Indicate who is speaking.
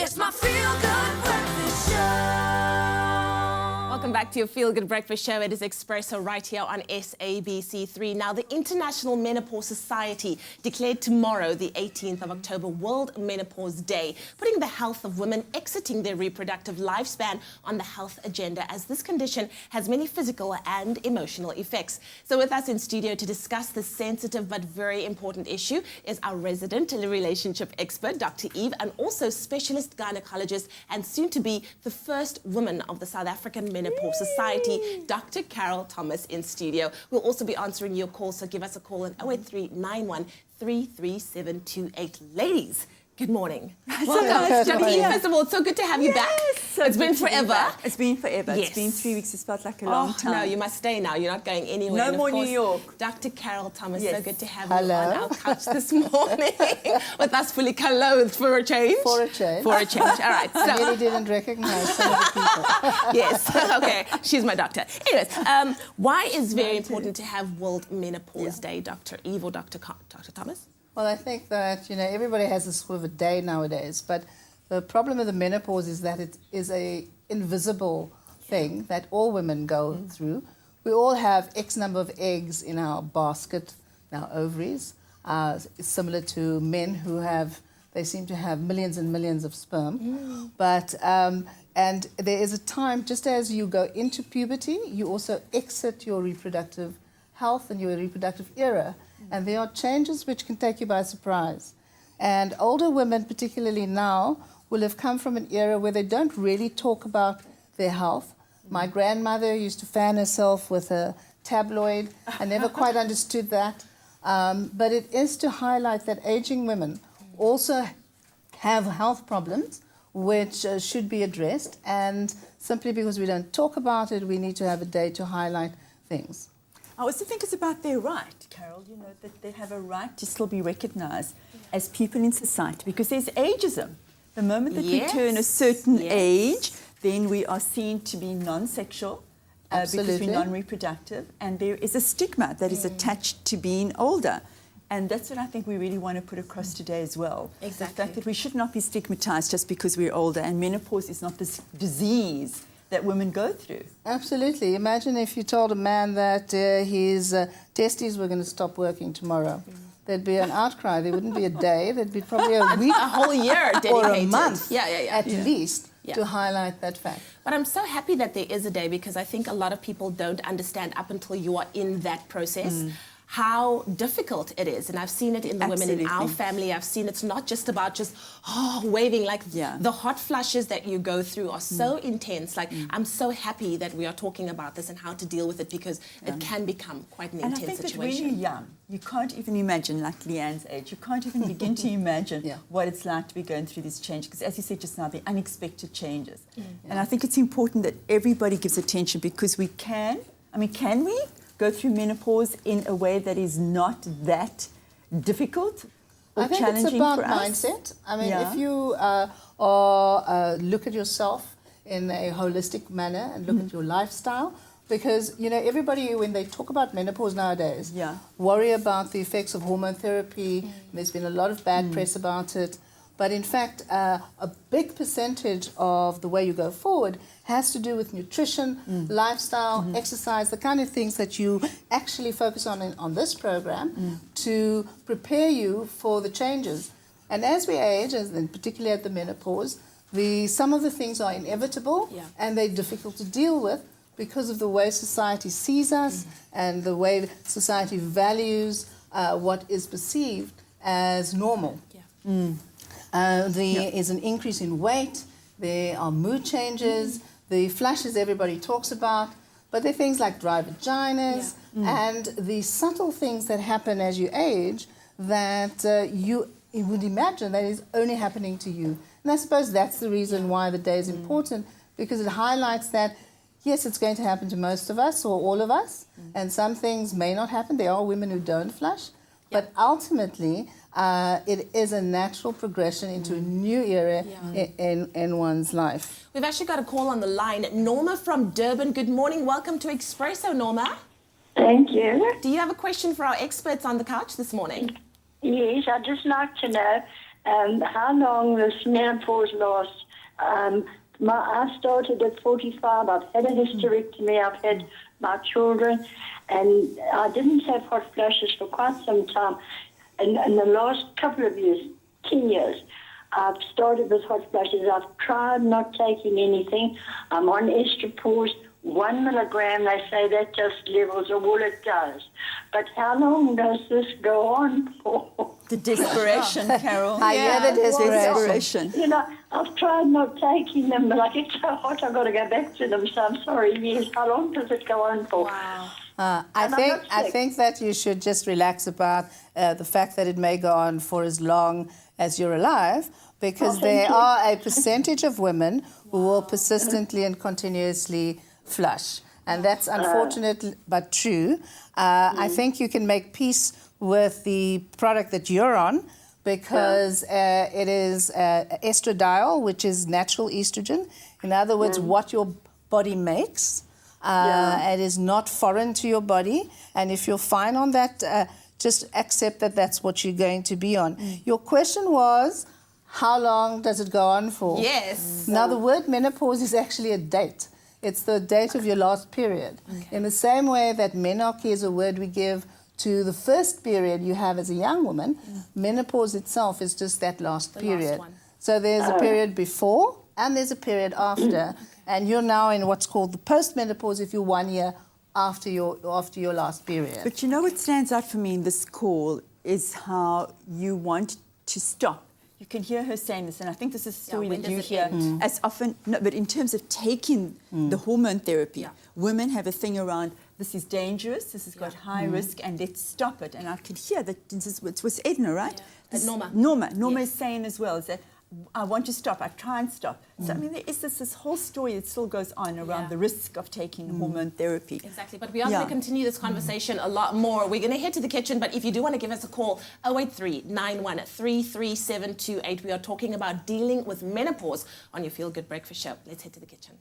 Speaker 1: It's my feel-good breakfast show.
Speaker 2: Welcome back to your Feel Good Breakfast Show. It is Expresso right here on SABC3. Now, the International Menopause Society declared tomorrow, the 18th of October, World Menopause Day, putting the health of women exiting their reproductive lifespan on the health agenda, as this condition has many physical and emotional effects. So with us in studio to discuss this sensitive but very important issue is our resident relationship expert, Dr. Eve, and also specialist gynecologist and soon to be the first woman of the South African Menopause Society, Dr. Carol Thomas in studio. We'll also be answering your calls, so give us a call on 083 91 33728. Ladies, good morning. Welcome. Dr. Eve, first of all, it's so good to have you back.
Speaker 3: So
Speaker 2: it's been forever.
Speaker 3: It's been forever.
Speaker 2: Yes.
Speaker 3: It's been 3 weeks. It's felt like a long time.
Speaker 2: No, you must stay now. You're not going anywhere.
Speaker 3: No
Speaker 2: And of
Speaker 3: more
Speaker 2: course,
Speaker 3: New York.
Speaker 2: Dr. Carol Thomas,
Speaker 3: Yes.
Speaker 2: so good to have
Speaker 4: Hello.
Speaker 2: you on our couch this morning with us fully clothed for a change.
Speaker 4: For a change.
Speaker 2: For a change. All right.
Speaker 4: I
Speaker 2: So,
Speaker 4: really didn't recognize some of the people.
Speaker 2: yes. Okay. She's my doctor. Anyways, why is very important to have World Menopause Day, Dr. Eve or Dr. Thomas?
Speaker 4: Well, I think that, everybody has a sort of a day nowadays, but the problem with the menopause is that it is a invisible thing that all women go through. We all have X number of eggs in our basket, in our ovaries. It's similar to men who they seem to have millions and millions of sperm. But, and there is a time, just as you go into puberty, you also exit your reproductive health and your reproductive era. And there are changes which can take you by surprise. And older women, particularly now, will have come from an era where they don't really talk about their health. My grandmother used to fan herself with a tabloid. I never quite understood that. But it is to highlight that aging women also have health problems which should be addressed. And simply because we don't talk about it, we need to have a day to highlight things.
Speaker 3: I also think it's about their right, Carol, that they have a right to still be recognized as people in society, because there's ageism. The moment that we turn a certain age, then we are seen to be non-sexual because we're non-reproductive, and there is a stigma that is attached to being older. And that's what I think we really want to put across today as well.
Speaker 2: Exactly.
Speaker 3: The fact that we should not be stigmatized just because we're older, and menopause is not this disease that women go through.
Speaker 4: Absolutely. Imagine if you told a man that his testes were going to stop working tomorrow. There'd be an outcry. There wouldn't be a day. There'd be probably a week,
Speaker 2: A whole year dedicated.
Speaker 4: or a month,
Speaker 2: at
Speaker 4: least, to highlight that fact.
Speaker 2: But I'm so happy that there is a day, because I think a lot of people don't understand up until you are in that process how difficult it is. And I've seen it in the women in our family. I've seen it's not just about waving, like the hot flushes that you go through are so intense. Like I'm so happy that we are talking about this and how to deal with it, because it can become quite an intense situation.
Speaker 3: And I think that when you're young, you can't even imagine, like Leanne's age, you can't even begin to imagine what it's like to be going through this change. Because as you said just now, the unexpected changes. And I think it's important that everybody gives attention, because we can we go through menopause in a way that is not that difficult or challenging for us?
Speaker 4: I think it's about mindset. I mean, if you look at yourself in a holistic manner and look at your lifestyle, because, everybody, when they talk about menopause nowadays, worry about the effects of hormone therapy. There's been a lot of bad press about it. But in fact, a big percentage of the way you go forward has to do with nutrition, lifestyle, exercise, the kind of things that you actually focus on this program to prepare you for the changes. And as we age, and particularly at the menopause, some of the things are inevitable and they're difficult to deal with because of the way society sees us and the way society values what is perceived as normal. There is an increase in weight, there are mood changes, the flushes everybody talks about, but there are things like dry vaginas and the subtle things that happen as you age that you would imagine that is only happening to you. And I suppose that's the reason why the day is important, because it highlights that, yes, it's going to happen to most of us or all of us, and some things may not happen. There are women who don't flush, but ultimately, it is a natural progression into a new era in one's life.
Speaker 2: We've actually got a call on the line. Norma from Durban. Good morning. Welcome to Expresso, Norma.
Speaker 5: Thank you.
Speaker 2: Do you have a question for our experts on the couch this morning?
Speaker 5: Yes, I'd just like to know how long this menopause lasts. I started at 45. I've had a hysterectomy. I've had my children, and I didn't have hot flashes for quite some time. And in the last couple of years, 10 years, I've started with hot flashes. I've tried not taking anything. I'm on estrapause, 1 milligram. They say that just levels all it does. But how long does this go on for?
Speaker 3: The desperation, Carol.
Speaker 4: I hear the desperation.
Speaker 5: You know, I've tried not taking them, but I get so hot I've got to go back to them. So I'm sorry. Yes, how long does it go on for?
Speaker 2: Wow.
Speaker 4: I think that you should just relax about the fact that it may go on for as long as you're alive, because there are a percentage of women who will persistently and continuously flush. And that's unfortunate but true. I think you can make peace with the product that you're on, because it is estradiol, which is natural estrogen. In other words, what your body makes. It is not foreign to your body. And if you're fine on that, just accept that that's what you're going to be on. Your question was, how long does it go on for?
Speaker 2: Yes.
Speaker 4: Now, the word menopause is actually a date. It's the date of your last period. Okay. In the same way that menarche is a word we give to the first period you have as a young woman, menopause itself is just that last period. So there's a period before and there's a period after. And you're now in what's called the postmenopause if you're 1 year after your last period.
Speaker 3: But you know what stands out for me in this call is how you want to stop. You can hear her saying this, and I think this is a story that you hear as often. No, but in terms of taking the hormone therapy, women have a thing around, this is dangerous, this has got high risk, and let's stop it. And I can hear that this is, it was Edna, right?
Speaker 2: Norma.
Speaker 3: Norma is saying as well, is that I want to stop, I try and stop. So, I mean, there is this whole story that still goes on around the risk of taking hormone therapy.
Speaker 2: Exactly, but we are going to continue this conversation a lot more. We're going to head to the kitchen, but if you do want to give us a call, 083-91-33728. We are talking about dealing with menopause on your Feel Good Breakfast Show. Let's head to the kitchen.